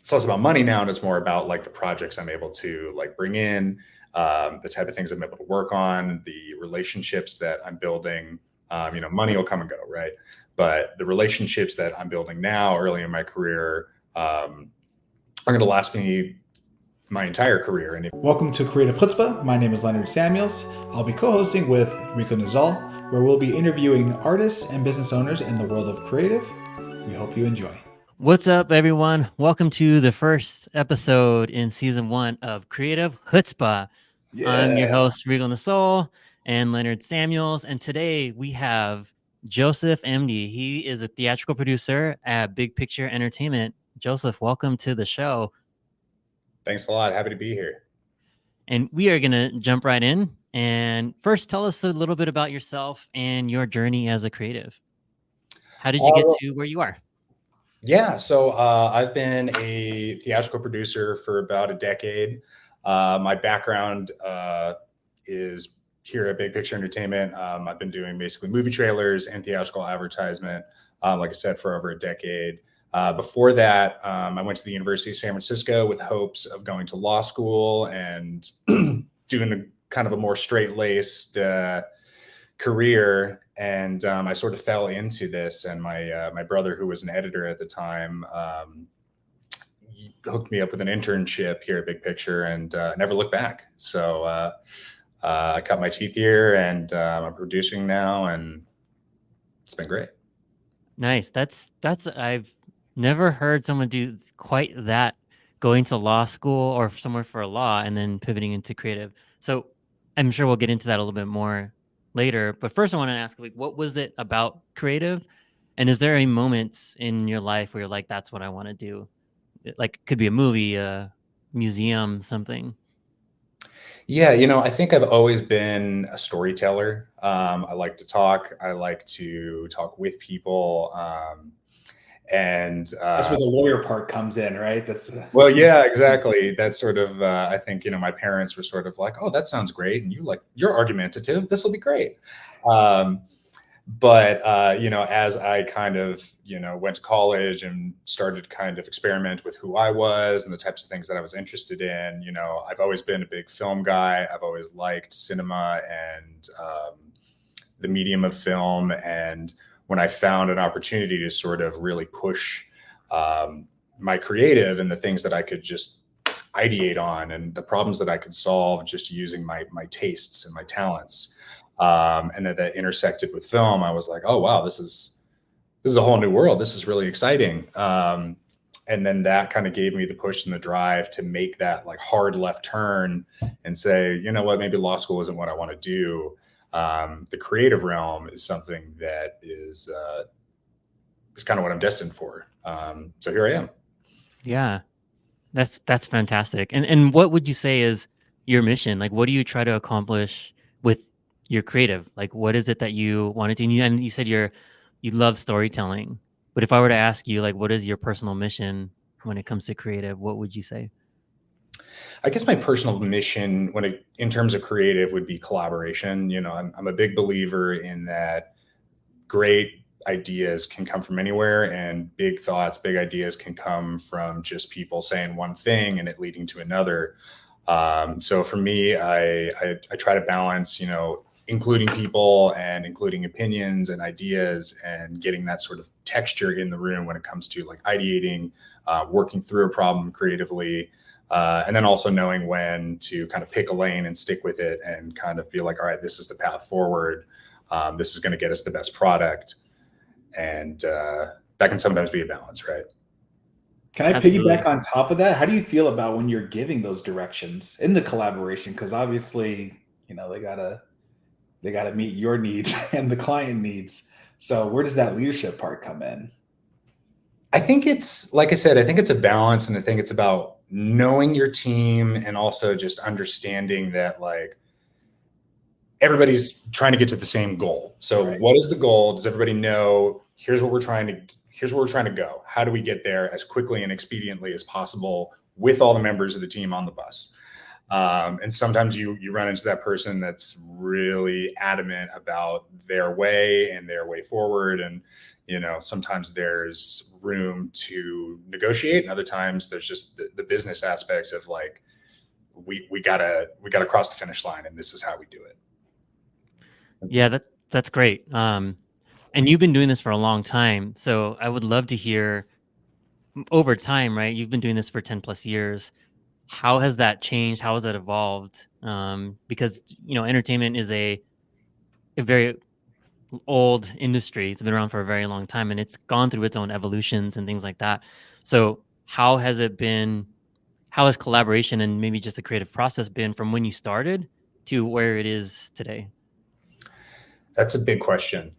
it's less about money now, and it's more about like the projects I'm able to like bring in, the type of things I'm able to work on, the relationships that I'm building. Money will come and go, right? But the relationships that I'm building now, early in my career, are going to last me my entire career. And Welcome to Creative Chutzpah. My name is Leonard Samuels. I'll be co-hosting with Rico Nasol, where we'll be interviewing artists and business owners in the world of creative. We hope you enjoy. What's up, everyone? Welcome to the first episode in season 1 of Creative Chutzpah. I'm your host, Rico Nasol, and Leonard Samuels. And today we have Joseph Emde. He is a theatrical producer at Big Picture Entertainment. Joseph, welcome to the show. Thanks a lot. Happy to be here. And we are going to jump right in. And first, tell us a little bit about yourself and your journey as a creative. How did you get to where you are? Yeah, so I've been a theatrical producer for about a decade. My background is here at Big Picture Entertainment. I've been doing basically movie trailers and theatrical advertisement, like I said, for over a decade. Before that, I went to the University of San Francisco with hopes of going to law school and doing a kind of a more straight-laced career. And I sort of fell into this, and my brother, who was an editor at the time, hooked me up with an internship here at Big Picture, and never looked back. So I cut my teeth here, and I'm producing now, and it's been great. Nice. That's I've never heard someone do quite that, going to law school or somewhere for a law and then pivoting into creative. So I'm sure we'll get into that a little bit more later. But first I want to ask, like, what was it about creative? And is there a moment in your life where you're like, that's what I want to do? Like, could be a movie, a museum, something. Yeah, I think I've always been a storyteller. I like to talk. I like to talk with people. And that's where the lawyer part comes in, right? Well, yeah, exactly. That's sort of, I think, my parents were sort of like, oh, that sounds great. And you're argumentative. This will be great. But as I kind of, went to college and started to kind of experiment with who I was and the types of things that I was interested in, I've always been a big film guy. I've always liked cinema and the medium of film. And when I found an opportunity to sort of really push my creative and the things that I could just ideate on and the problems that I could solve just using my tastes and my talents, and that intersected with film, I was like, oh wow, this is a whole new world. This is really exciting. And then that kind of gave me the push and the drive to make that like hard left turn and say, you know what, maybe law school isn't what I want to do. The creative realm is something that is kind of what I'm destined for. So here I am. Yeah, that's fantastic. And what would you say is your mission? Like, what do you try to accomplish with your creative? Like, what is it that you want to do? And you said you love storytelling. But if I were to ask you, like, what is your personal mission when it comes to creative? What would you say? I guess my personal mission in terms of creative would be collaboration. I'm a big believer in that great ideas can come from anywhere, and big thoughts, big ideas can come from just people saying one thing and it leading to another. So for me, I try to balance, including people and including opinions and ideas and getting that sort of texture in the room when it comes to like ideating, working through a problem creatively. And then also knowing when to kind of pick a lane and stick with it and kind of be like, all right, this is the path forward. This is going to get us the best product. And that can sometimes be a balance, right? Can I piggyback on top of that? How do you feel about when you're giving those directions in the collaboration? Because obviously, they gotta meet your needs and the client needs. So where does that leadership part come in? I think it's, like I said, I think it's a balance, and I think it's about knowing your team and also just understanding that like everybody's trying to get to the same goal. So right. What is the goal? Does everybody know, here's where we're trying to go. How do we get there as quickly and expediently as possible with all the members of the team on the bus? And sometimes you run into that person that's really adamant about their way and their way forward. And, sometimes there's room to negotiate, and other times there's just the business aspects of like, we gotta cross the finish line, and this is how we do it. Yeah, that's great. And you've been doing this for a long time, so I would love to hear over time, right? You've been doing this for 10 plus years. How has that changed? How has that evolved? Because entertainment is a very old industry. It's been around for a very long time, and it's gone through its own evolutions and things like that. So how has it been? How has collaboration and maybe just the creative process been from when you started to where it is today? That's a big question.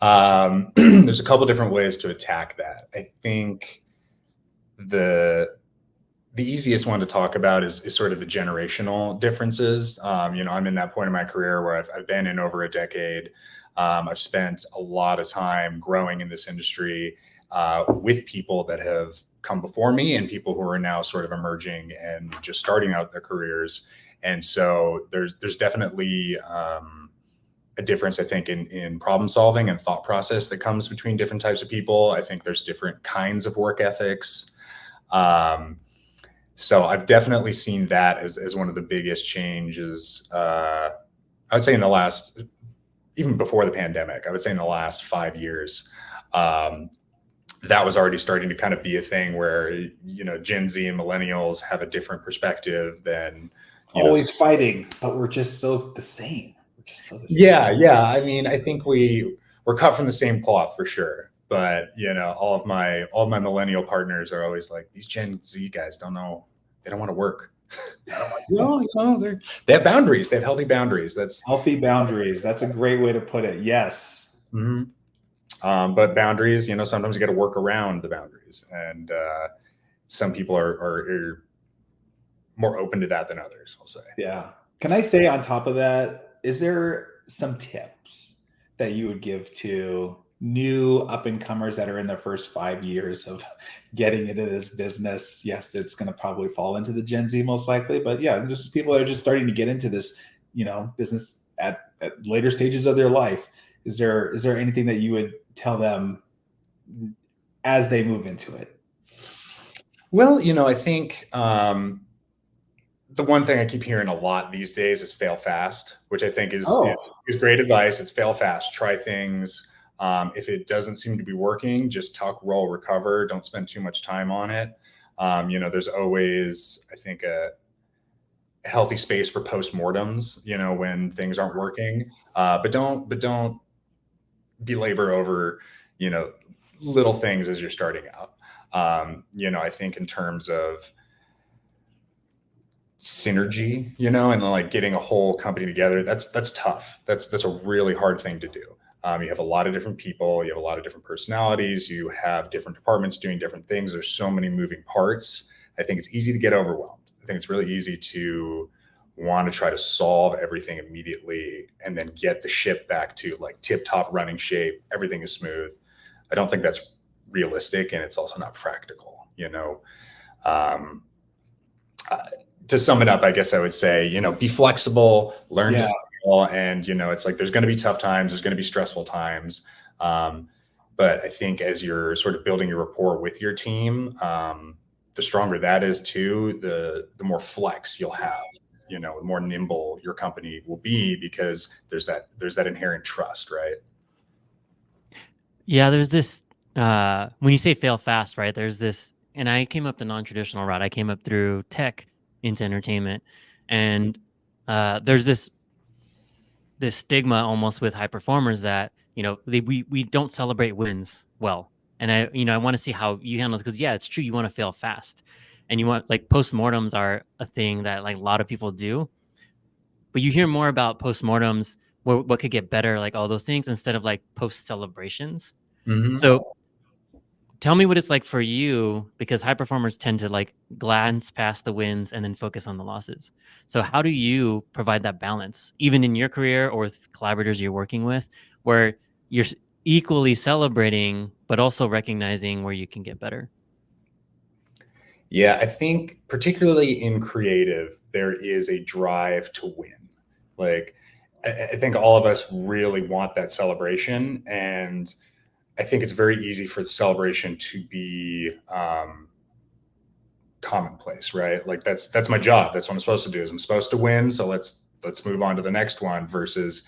There's a couple different ways to attack that. I think the easiest one to talk about is sort of the generational differences. I'm in that point in my career where I've been in over a decade. I've spent a lot of time growing in this industry with people that have come before me and people who are now sort of emerging and just starting out their careers. And so there's definitely a difference, I think, in problem solving and thought process that comes between different types of people. I think there's different kinds of work ethics. So I've definitely seen that as one of the biggest changes. I would say in the last, even before the pandemic, I would say in the last 5 years, that was already starting to kind of be a thing where, Gen Z and millennials have a different perspective than always fighting, but we're just so the same. We're just so the same. Yeah. I mean, I think we're cut from the same cloth for sure. But all of my millennial partners are always like, these Gen Z guys don't know, they don't want to work. They have boundaries. They have healthy boundaries. That's healthy boundaries. That's a great way to put it. Yes. Mm-hmm. But boundaries, sometimes you got to work around the boundaries, and some people are more open to that than others, I'll say. Yeah. Can I say on top of that, is there some tips that you would give to new up and comers that are in their first 5 years of getting into this business? Yes, it's going to probably fall into the Gen Z most likely, but yeah, just people that are just starting to get into this, business at later stages of their life. Is there anything that you would tell them as they move into it? Well, I think the one thing I keep hearing a lot these days is fail fast, which I think is great advice. It's fail fast, try things. If it doesn't seem to be working, just tuck, roll, recover. Don't spend too much time on it. There's always, I think, a healthy space for postmortems, when things aren't working. But don't belabor over, little things as you're starting out. I think in terms of synergy, and like getting a whole company together, that's tough. That's a really hard thing to do. You have a lot of different people, you have a lot of different personalities, you have different departments doing different things. There's so many moving parts. I think it's easy to get overwhelmed. I think it's really easy to want to try to solve everything immediately and then get the ship back to like tip top running shape. Everything is smooth. I don't think that's realistic, and it's also not practical, to sum it up, I guess I would say, be flexible, learn to fail. And, it's like, there's going to be tough times. There's going to be stressful times. But I think as you're sort of building your rapport with your team, the stronger that is too, the more flex you'll have, the more nimble your company will be, because there's that inherent trust, right? Yeah, there's this, when you say fail fast, right, there's this, and I came up the non-traditional route. I came up through tech into entertainment, and there's this stigma almost with high performers that we don't celebrate wins well. And I want to see how you handle it, because it's true, you want to fail fast, and you want, like, postmortems are a thing that like a lot of people do, but you hear more about postmortems, what could get better, like all those things, instead of like post celebrations. Mm-hmm. So tell me what it's like for you, because high performers tend to like glance past the wins and then focus on the losses. So how do you provide that balance, even in your career or with collaborators you're working with, where you're equally celebrating, but also recognizing where you can get better? Yeah, I think particularly in creative, there is a drive to win. Like, I think all of us really want that celebration, and I think it's very easy for the celebration to be commonplace, right? Like that's my job. That's what I'm supposed to do. Is I'm supposed to win. So let's move on to the next one. Versus,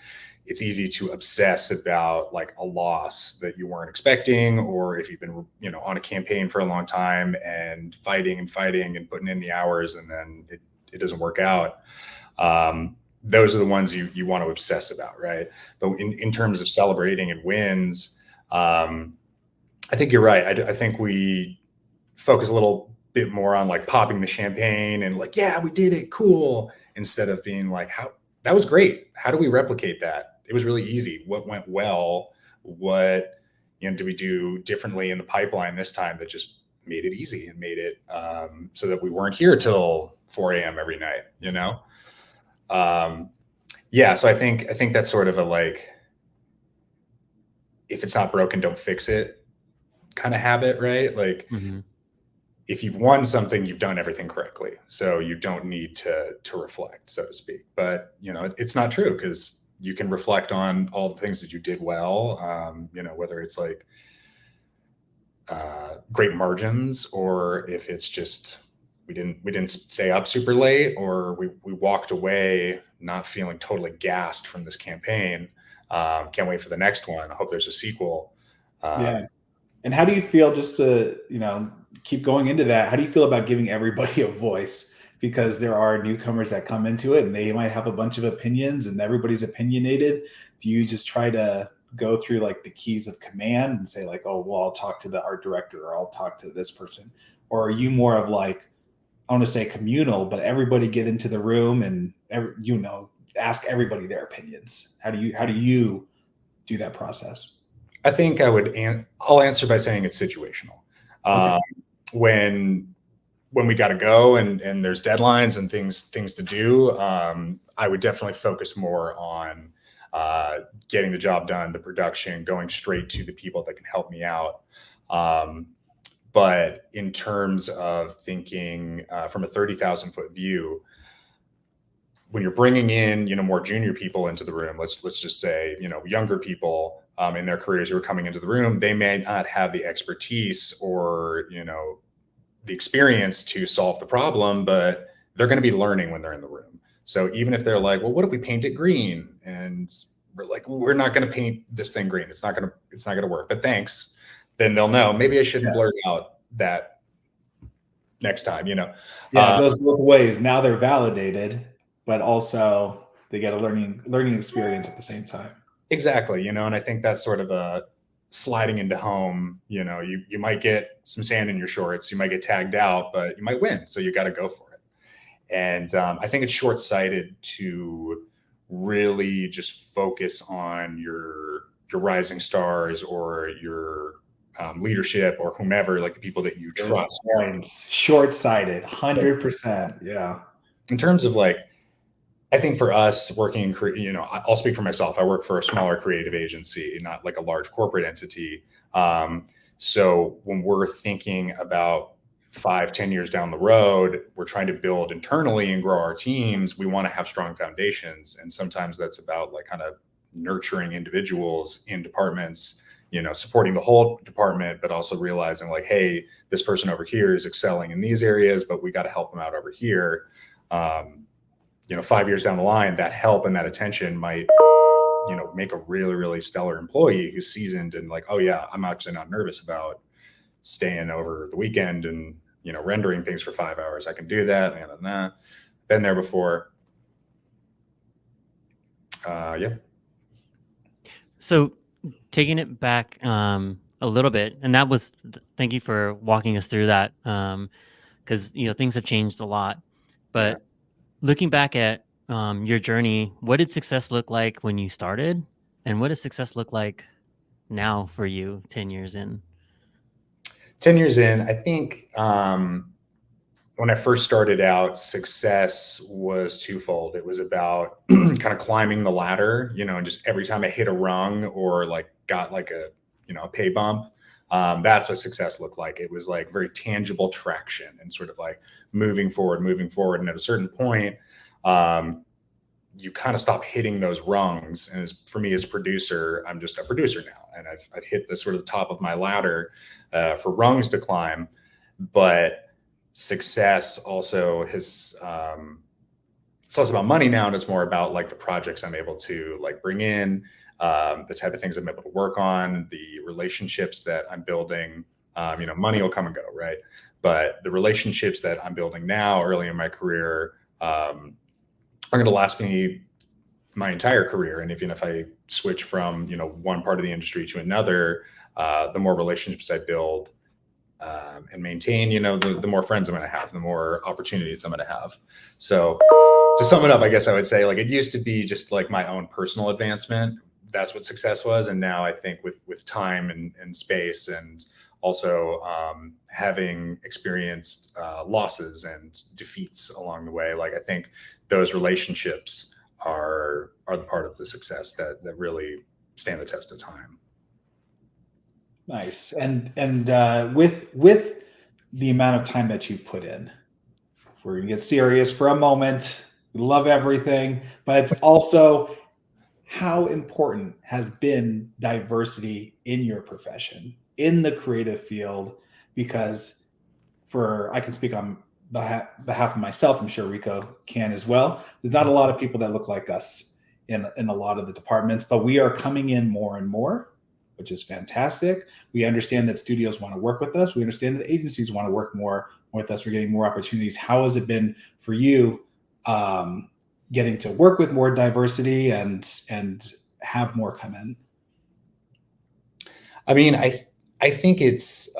it's easy to obsess about like a loss that you weren't expecting, or if you've been, you know, on a campaign for a long time and fighting and putting in the hours, and then it doesn't work out. Those are the ones you want to obsess about, right? But in terms of celebrating and wins, I think you're right. I think we focus a little bit more on like popping the champagne and like, yeah, we did it, cool, instead of being like, how that was great. How do we replicate that? It was really easy. What went well? What, you know, do we do differently in the pipeline this time that just made it easy and made it so that we weren't here till 4 a.m. every night, you know? Yeah, so I think that's sort of a like, if it's not broken, don't fix it kind of habit, right? Like, if you've won something, you've done everything correctly, so you don't need to reflect, so to speak. But you know, it's not true, because you can reflect on all the things that you did well. You know, whether it's like great margins, or if it's just we didn't stay up super late, or we walked away not feeling totally gassed from this campaign. Can't wait for the next one. I hope there's a sequel. Yeah. And how do you feel, just to, you know, keep going into that, how do you feel about giving everybody a voice? Because there are newcomers that come into it and they might have a bunch of opinions and everybody's opinionated. Do you just try to go through like the keys of command and say like, oh, well, I'll talk to the art director, or I'll talk to this person? Or are you more of like, I want to say communal, but everybody get into the room and, you know, ask everybody their opinions? How do you do that process? I think I'll answer by saying it's situational. Okay. When we got to go and there's deadlines and things to do, I would definitely focus more on getting the job done, the production, going straight to the people that can help me out. But in terms of thinking from a 30,000 foot view, when you're bringing in, you know, more junior people into the room, let's just say, you know, younger people in their careers who are coming into the room, they may not have the expertise or, you know, the experience to solve the problem, but they're going to be learning when they're in the room. So even if they're like, well, what if we paint it green? And we're like, we're not going to paint this thing green. It's not going to work, but thanks. Then they'll know, maybe I shouldn't blurt out that next time, you know? Yeah, it goes both ways. Now they're validated, but also they get a learning experience at the same time. Exactly. You know, and I think that's sort of a sliding into home. You know, you might get some sand in your shorts, you might get tagged out, but you might win. So you got to go for it. And I think it's short-sighted to really just focus on your rising stars or your leadership or whomever, like the people that you trust. Short-sighted, 100%. Yeah. In terms of like, I think for us working in, you know, I'll speak for myself. I work for a smaller creative agency, not like a large corporate entity. So when we're thinking about 5-10 years down the road, we're trying to build internally and grow our teams. We want to have strong foundations. And sometimes that's about like kind of nurturing individuals in departments, you know, supporting the whole department, but also realizing like, hey, this person over here is excelling in these areas, but we got to help them out over here. You know, 5 years down the line, that help and that attention might, you know, make a really, really stellar employee who's seasoned and like, oh yeah, I'm actually not nervous about staying over the weekend and, you know, rendering things for 5 hours. I can do that. And been there before. Yeah. So taking it back a little bit, and that was, thank you for walking us through that. Because, you know, things have changed a lot, but looking back at your journey, what did success look like when you started, and what does success look like now for you 10 years in? 10 years in, I think when I first started out, success was twofold. It was about kind of climbing the ladder, you know, and just every time I hit a rung or like got like a, you know, a pay bump, that's what success looked like. It was like very tangible traction and sort of like moving forward. And at a certain point, you kind of stop hitting those rungs. And for me as a producer, I'm just a producer now, and I've hit the sort of the top of my ladder for rungs to climb. But success also has it's less about money now, and it's more about like the projects I'm able to like bring in, the type of things I'm able to work on, the relationships that I'm building. Money will come and go, right? But the relationships that I'm building now, early in my career, are going to last me my entire career. And even if I switch from, one part of the industry to another, the more relationships I build and maintain, the more friends I'm going to have, the more opportunities I'm going to have. So to sum it up, I guess I would say like it used to be just like my own personal advancement. That's what success was. And now I think with time and space, and also having experienced losses and defeats along the way, like I think those relationships are the part of the success that really stand the test of time. Nice. And with the amount of time that you put in, we're gonna get serious for a moment. We love everything, but it's also how important has been diversity in your profession, in the creative field? Because I can speak on behalf of myself, I'm sure Rico can as well. There's not a lot of people that look like us in a lot of the departments, but we are coming in more and more, which is fantastic. We understand that studios want to work with us. We understand that agencies want to work more with us. We're getting more opportunities. How has it been for you getting to work with more diversity and have more come in? I mean, I think it's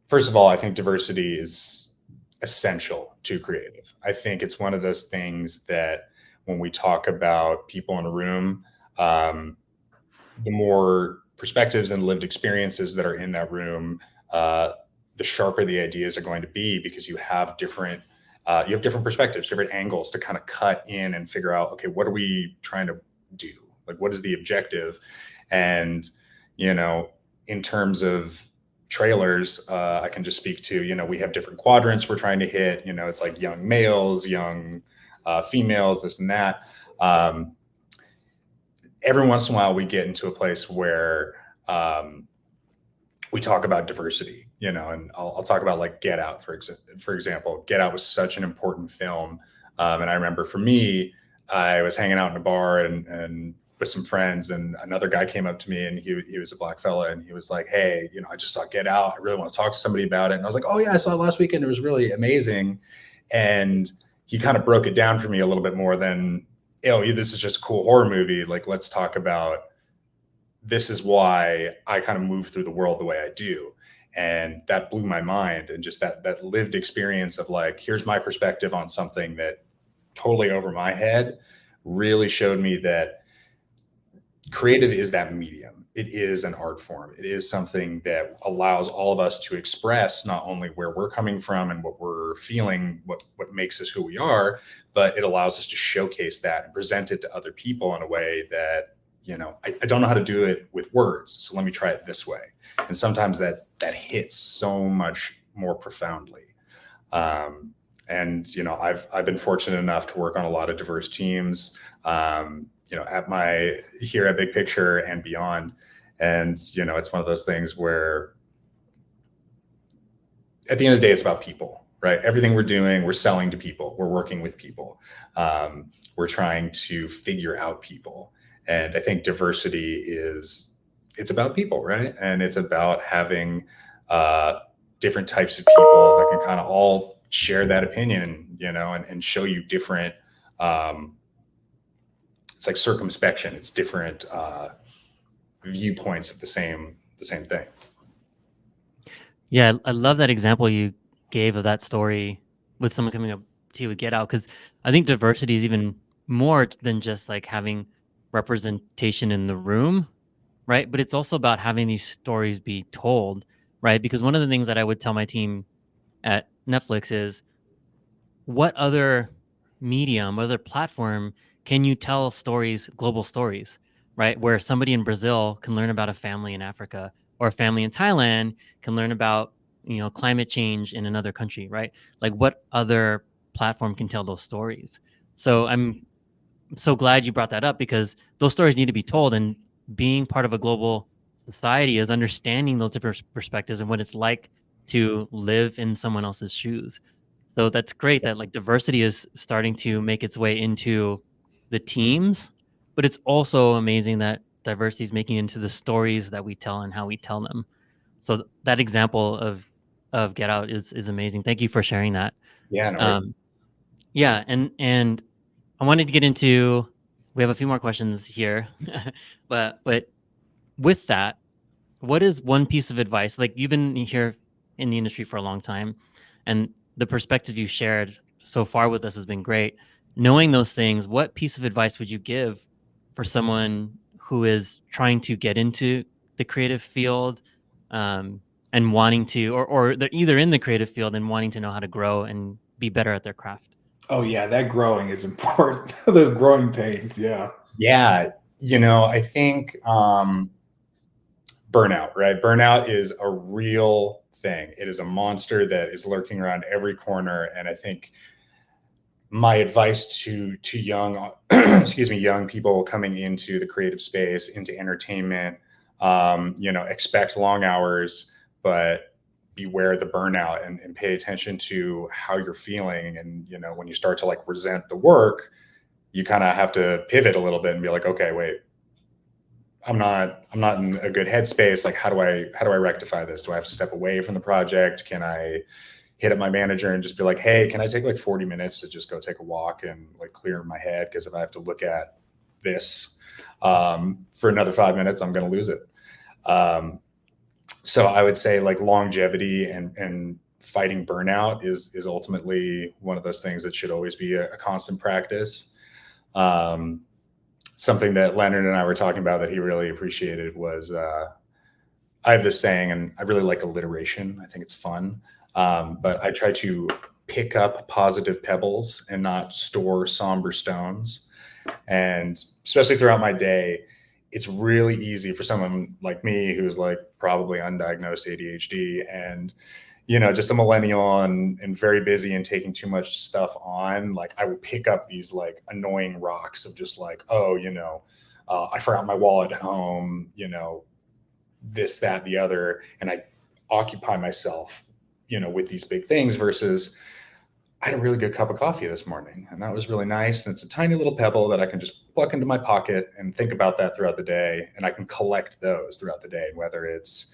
first of all, I think diversity is essential to creative. I think it's one of those things that when we talk about people in a room, the more perspectives and lived experiences that are in that room, the sharper the ideas are going to be, because you have different perspectives, different angles to kind of cut in and figure out, okay, what are we trying to do? Like, what is the objective? And, in terms of trailers, I can just speak to, we have different quadrants we're trying to hit. It's like young males, young females, this and that. Every once in a while we get into a place where we talk about diversity, and I'll talk about like Get Out, for example. Get Out was such an important film. And I remember for me, I was hanging out in a bar and with some friends, and another guy came up to me, and he was a black fella, and he was like, "Hey, I just saw Get Out. I really want to talk to somebody about it." And I was like, "Oh yeah, I saw it last weekend. It was really amazing." And he kind of broke it down for me a little bit more than, this is just a cool horror movie. Like, let's talk about, this is why I kind of move through the world the way I do. And that blew my mind. And just that lived experience of like, here's my perspective on something that totally over my head really showed me that creative is that medium. It is an art form. It is something that allows all of us to express not only where we're coming from and what we're feeling, what makes us who we are, but it allows us to showcase that and present it to other people in a way that, I don't know how to do it with words, so let me try it this way. And sometimes that hits so much more profoundly. And I've been fortunate enough to work on a lot of diverse teams, here at Big Picture and beyond. And, it's one of those things where at the end of the day, it's about people, right? Everything we're doing, we're selling to people. We're working with people. We're trying to figure out people. And I think diversity it's about people, right? And it's about having different types of people that can kind of all share that opinion, and show you different, it's like circumspection. It's different viewpoints of the same thing. Yeah, I love that example you gave of that story with someone coming up to you with Get Out, because I think diversity is even more than just like having representation in the room, right? But it's also about having these stories be told, right? Because one of the things that I would tell my team at Netflix is, what other medium, what other platform can you tell stories, global stories, right? Where somebody in Brazil can learn about a family in Africa, or a family in Thailand can learn about, climate change in another country, right? Like, what other platform can tell those stories? So so glad you brought that up, because those stories need to be told, and being part of a global society is understanding those different perspectives and what it's like to live in someone else's shoes. So that's great that like diversity is starting to make its way into the teams, but it's also amazing that diversity is making into the stories that we tell and how we tell them. So that example of Get Out is amazing. Thank you for sharing that. Yeah, no worries. Um, yeah, and I wanted to get into. We have a few more questions here, but with that, what is one piece of advice? Like, you've been here in the industry for a long time, and the perspective you shared so far with us has been great. Knowing those things, what piece of advice would you give for someone who is trying to get into the creative field, and wanting to, or they're either in the creative field and wanting to know how to grow and be better at their craft? Oh yeah, that growing is important. The growing pains, yeah. Yeah, I think burnout, right? Burnout is a real thing. It is a monster that is lurking around every corner. And I think my advice to young, excuse me, young people coming into the creative space, into entertainment, expect long hours, but beware the burnout, and pay attention to how you're feeling. And, when you start to like resent the work, you kind of have to pivot a little bit and be like, okay, wait, I'm not in a good headspace. Like, how do I rectify this? Do I have to step away from the project? Can I hit up my manager and just be like, hey, can I take like 40 minutes to just go take a walk and like clear my head? Because if I have to look at this for another 5 minutes, I'm going to lose it. So I would say like longevity and fighting burnout is ultimately one of those things that should always be a constant practice. Something that Leonard and I were talking about that he really appreciated was I have this saying, and I really like alliteration. I think it's fun. But I try to pick up positive pebbles and not store somber stones. And especially throughout my day, it's really easy for someone like me who's like probably undiagnosed ADHD and just a millennial and very busy and taking too much stuff on. Like, I would pick up these like annoying rocks of just like, oh, I forgot my wallet at home, this, that, the other. And I occupy myself, with these big things versus I had a really good cup of coffee this morning and that was really nice. And it's a tiny little pebble that I can just pluck into my pocket and think about that throughout the day. And I can collect those throughout the day, whether it's,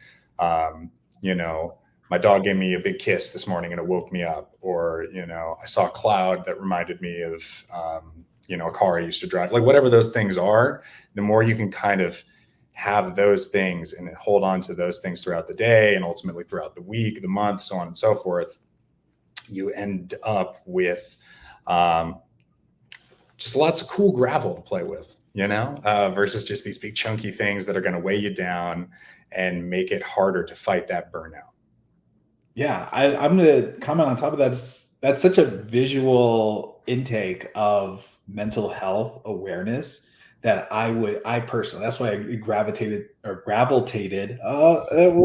my dog gave me a big kiss this morning and it woke me up, or, I saw a cloud that reminded me of, a car I used to drive, like whatever those things are, the more you can kind of have those things and hold on to those things throughout the day and ultimately throughout the week, the month, so on and so forth, you end up with just lots of cool gravel to play with, versus just these big chunky things that are going to weigh you down and make it harder to fight that burnout. Yeah, I'm going to comment on top of that. That's such a visual intake of mental health awareness that I personally, that's why I gravitated. We're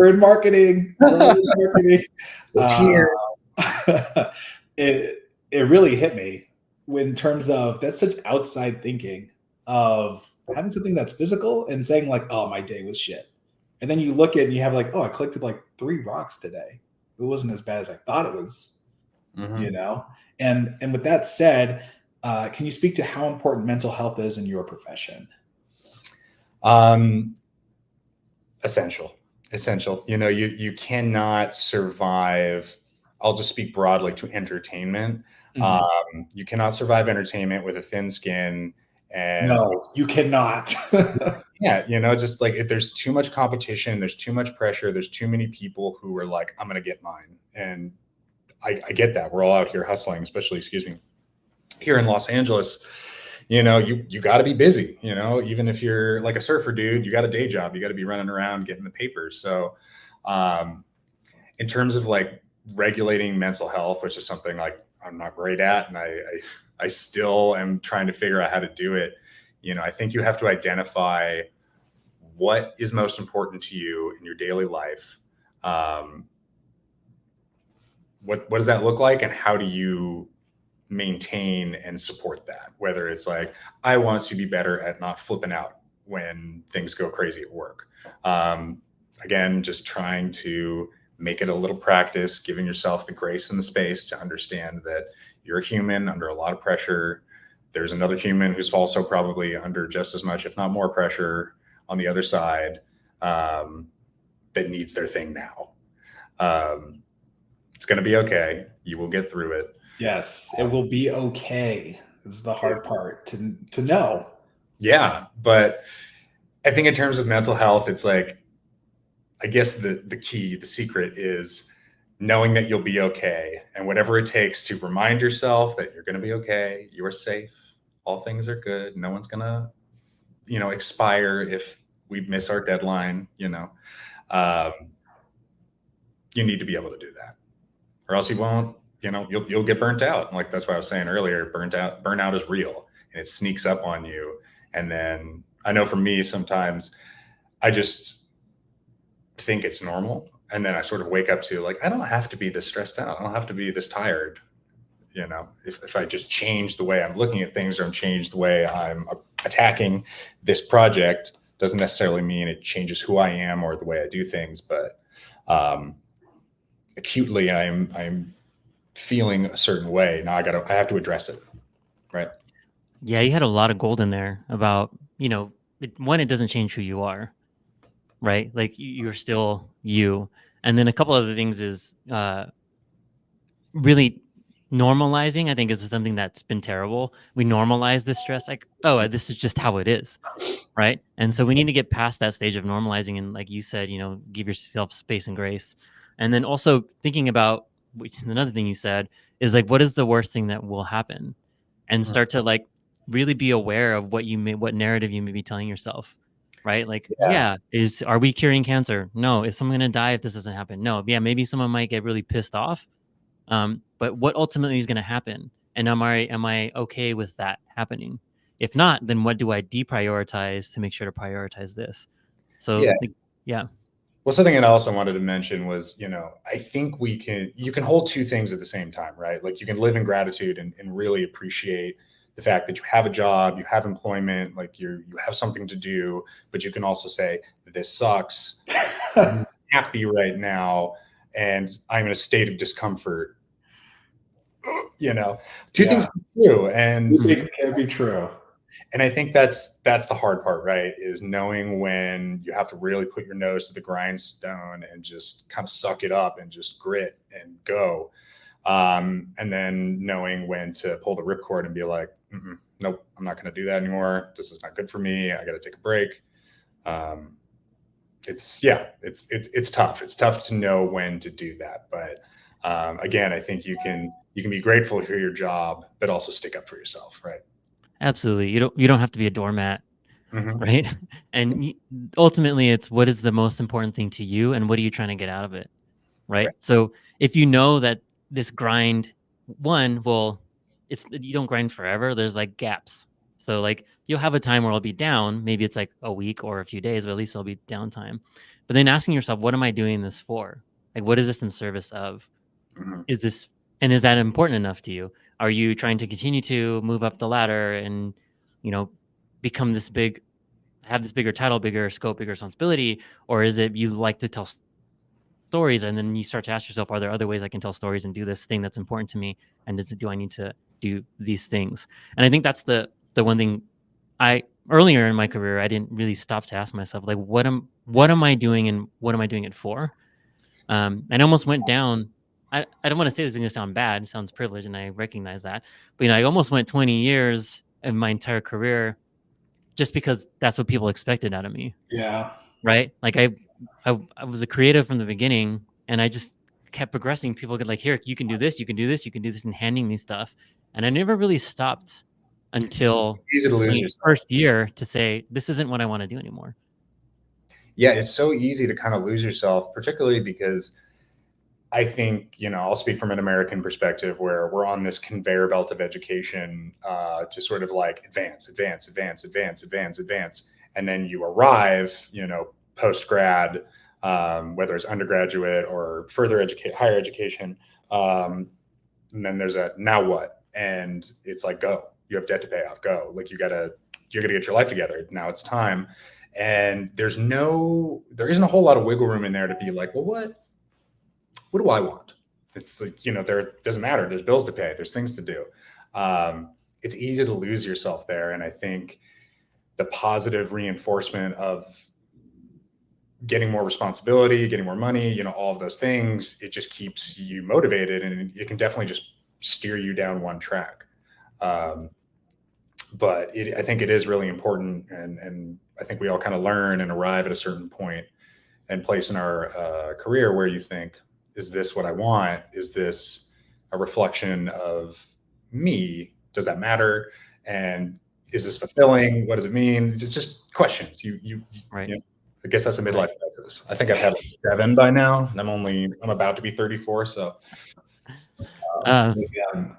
in marketing. We're in marketing. It's here. It really hit me in terms of that's such outside thinking of having something that's physical and saying like, oh, my day was shit. And then you look at it and you have like, oh, I collected like 3 rocks today. It wasn't as bad as I thought it was, And with that said, can you speak to how important mental health is in your profession? Essential. You cannot survive. I'll just speak broadly to entertainment. Mm-hmm. You cannot survive entertainment with a thin skin. And no, you cannot. Yeah, just like if there's too much competition, there's too much pressure, there's too many people who are like, I'm going to get mine. And I get that. We're all out here hustling, especially, here in Los Angeles. You got to be busy, even if you're like a surfer dude, you got a day job, you got to be running around getting the papers. So in terms of like regulating mental health, which is something like I'm not great at, and I still am trying to figure out how to do it. I think you have to identify what is most important to you in your daily life. What does that look like? And how do you maintain and support that. Whether it's like, I want to be better at not flipping out when things go crazy at work. Again, just trying to make it a little practice, giving yourself the grace and the space to understand that you're a human under a lot of pressure. There's another human who's also probably under just as much, if not more pressure on the other side, that needs their thing now. It's going to be okay. You will get through it. Yes, it will be okay. Is the hard part to know. Yeah, but I think in terms of mental health, it's like, I guess the key, the secret is knowing that you'll be okay, and whatever it takes to remind yourself that you're going to be okay, you are safe, all things are good, no one's going to, expire if we miss our deadline, you need to be able to do that, or else you won't, you'll get burnt out. Like, that's what I was saying earlier, burnout is real, and it sneaks up on you. And then I know for me, sometimes I just think it's normal, and then I sort of wake up to, like, I don't have to be this stressed out, I don't have to be this tired. If I just change the way I'm looking at things, or change the way I'm attacking this project, doesn't necessarily mean it changes who I am or the way I do things, but acutely I'm feeling a certain way. Now I have to address it, right? Yeah, you had a lot of gold in there about, one, it doesn't change who you are, right? Like, you're still you. And then a couple other things is really normalizing, I think, is something that's been terrible. We normalize this stress, like, oh, this is just how it is, right? And so we need to get past that stage of normalizing, and, like you said, give yourself space and grace. And then also thinking about another thing you said is, like, what is the worst thing that will happen, and start to, like, really be aware of what narrative you may be telling yourself, right? Like, are we curing cancer? No. Is someone going to die if this doesn't happen? No. Yeah, maybe someone might get really pissed off. But what ultimately is going to happen? And am I okay with that happening? If not, then what do I deprioritize to make sure to prioritize this? So yeah. Well, something that I also wanted to mention was, I think you can hold two things at the same time, right? Like, you can live in gratitude and really appreciate the fact that you have a job, you have employment, like you have something to do, but you can also say, this sucks. I'm happy right now, and I'm in a state of discomfort. Two things can be true, and two things can be true. And I think that's the hard part, right? Is knowing when you have to really put your nose to the grindstone and just kind of suck it up and just grit and go. And then knowing when to pull the ripcord and be like, nope, I'm not going to do that anymore. This is not good for me. I got to take a break. It's tough. It's tough to know when to do that. But again, I think you can be grateful for your job, but also stick up for yourself, right? Absolutely. You don't have to be a doormat, right? And ultimately, it's what is the most important thing to you, and what are you trying to get out of it, right? So if you know that this grind, you don't grind forever. There's, like, gaps. So, like, you'll have a time where I'll be down. Maybe it's like a week or a few days, but at least I'll be downtime. But then asking yourself, what am I doing this for? Like, what is this in service of? Is that important enough to you? Are you trying to continue to move up the ladder and, become have this bigger title, bigger scope, bigger responsibility? Or is it you like to tell stories, and then you start to ask yourself, are there other ways I can tell stories and do this thing that's important to me? And do I need to do these things? And I think that's the one thing earlier in my career, I didn't really stop to ask myself, like, what am I doing, and what am I doing it for? And I almost went down. I don't want to say this is going to sound bad. It sounds privileged, and I recognize that. But, I almost went 20 years in my entire career just because that's what people expected out of me. Yeah. Right? Like, I was a creative from the beginning, and I just kept progressing. People could, like, here, you can do this, you can do this, you can do this, and handing me stuff. And I never really stopped until the first year to say, this isn't what I want to do anymore. Yeah, it's so easy to kind of lose yourself, particularly because I think, I'll speak from an American perspective, where we're on this conveyor belt of education to sort of, like, advance. And then you arrive, post-grad, whether it's undergraduate or higher education, And then there's a now what? And it's like, go. You have debt to pay off. Go. Like you're gonna get your life together. Now it's time. And there isn't a whole lot of wiggle room in there to be like, well, what do I want? It's like, there doesn't matter. There's bills to pay. There's things to do. It's easy to lose yourself there. And I think the positive reinforcement of getting more responsibility, getting more money, all of those things, it just keeps you motivated, and it can definitely just steer you down one track. But I think it is really important. And I think we all kind of learn and arrive at a certain point and place in our career where you think, is this what I want? Is this a reflection of me? Does that matter? And is this fulfilling? What does it mean? It's just questions. Right. I guess that's a midlife crisis. I think I've had 7 by now, and I'm about to be 34. So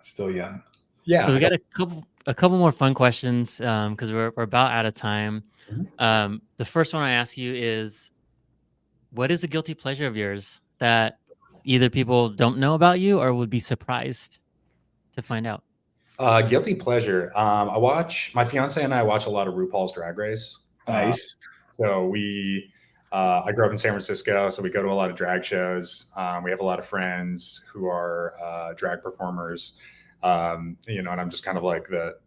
still young. Yeah. So we got a couple more fun questions because we're about out of time. Mm-hmm. The first one I ask you is, what is a guilty pleasure of yours that either people don't know about you or would be surprised to find out? Guilty pleasure. My fiance and I watch a lot of RuPaul's Drag Race. Nice. So I grew up in San Francisco, so we go to a lot of drag shows. We have a lot of friends who are drag performers, and I'm just kind of like the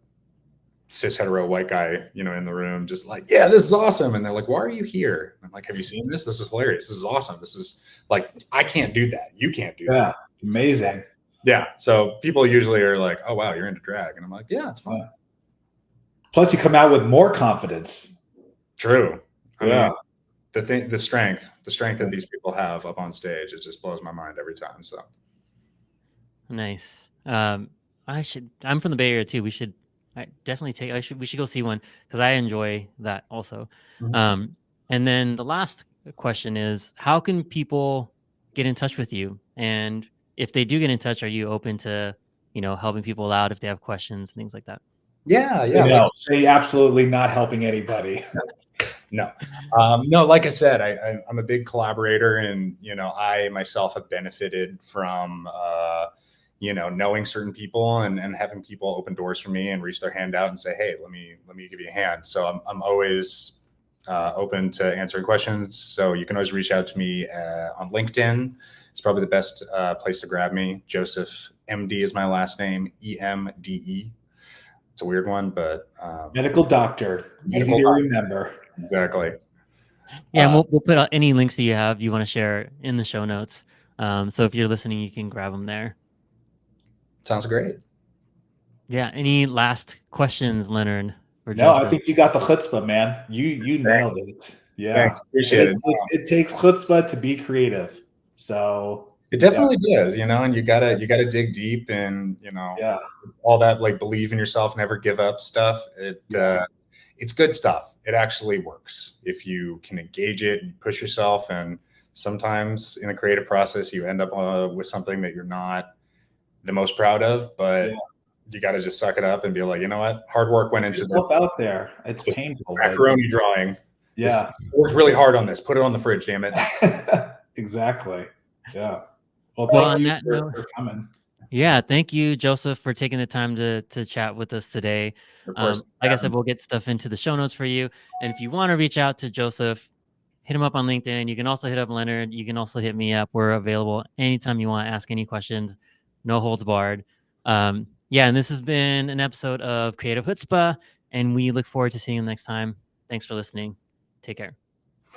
cis hetero white guy, in the room, just like, yeah, this is awesome. And they're like, why are you here? I'm like, have you seen this? This is hilarious. This is awesome. This is like, I can't do that. You can't do that. Yeah, amazing. Yeah. So people usually are like, oh, wow, you're into drag. And I'm like, yeah, it's fun. Plus you come out with more confidence. True. I mean, the strength that these people have up on stage, it just blows my mind every time. So nice. I'm from the Bay Area too. We should go see one because I enjoy that also. Mm-hmm. And then the last question is, how can people get in touch with you? And if they do get in touch, are you open to, helping people out if they have questions and things like that? Yeah. No, say absolutely not helping anybody. No. No, like I said, I'm a big collaborator, and, I myself have benefited from, knowing certain people and having people open doors for me and reach their hand out and say, hey, let me give you a hand. So I'm always open to answering questions. So you can always reach out to me on LinkedIn. It's probably the best place to grab me. Joseph Emde is my last name, EMDE. It's a weird one, but medical doctor, easy to remember. Exactly. Yeah, and we'll put out any links that you want to share in the show notes. So if you're listening, you can grab them there. Sounds great. Yeah. Any last questions, Leonard? No, I think you got the chutzpah, man. You nailed it. Yeah. Thanks. Appreciate it. It takes chutzpah to be creative. So it definitely does, and you gotta dig deep, and all that, like, believe in yourself, never give up stuff. It's good stuff. It actually works if you can engage it and push yourself. And sometimes in the creative process, you end up with something that you're not the most proud of, but you got to just suck it up and be like, you know what? Hard work went into this. Out there. It's painful. Macaroni drawing. Yeah. Worked really hard on this. Put it on the fridge, damn it. Exactly. Yeah. Well, on that note, for coming. Yeah, thank you, Joseph, for taking the time to chat with us today. Like I said, we'll get stuff into the show notes for you. And if you want to reach out to Joseph, hit him up on LinkedIn. You can also hit up Leonard. You can also hit me up. We're available anytime you want to ask any questions. No holds barred. And this has been an episode of Creative Chutzpah, and we look forward to seeing you next time. Thanks for listening. Take care.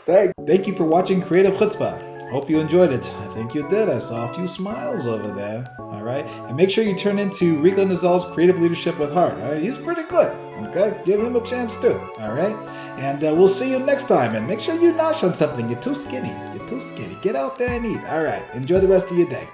Thank you for watching Creative Chutzpah. Hope you enjoyed it. I think you did. I saw a few smiles over there. All right. And make sure you turn into Rico Nasol's Creative Leadership with Heart. All right. He's pretty good. Okay. Give him a chance too. All right. And we'll see you next time. And make sure you nosh on something. You're too skinny. Get out there and eat. All right. Enjoy the rest of your day.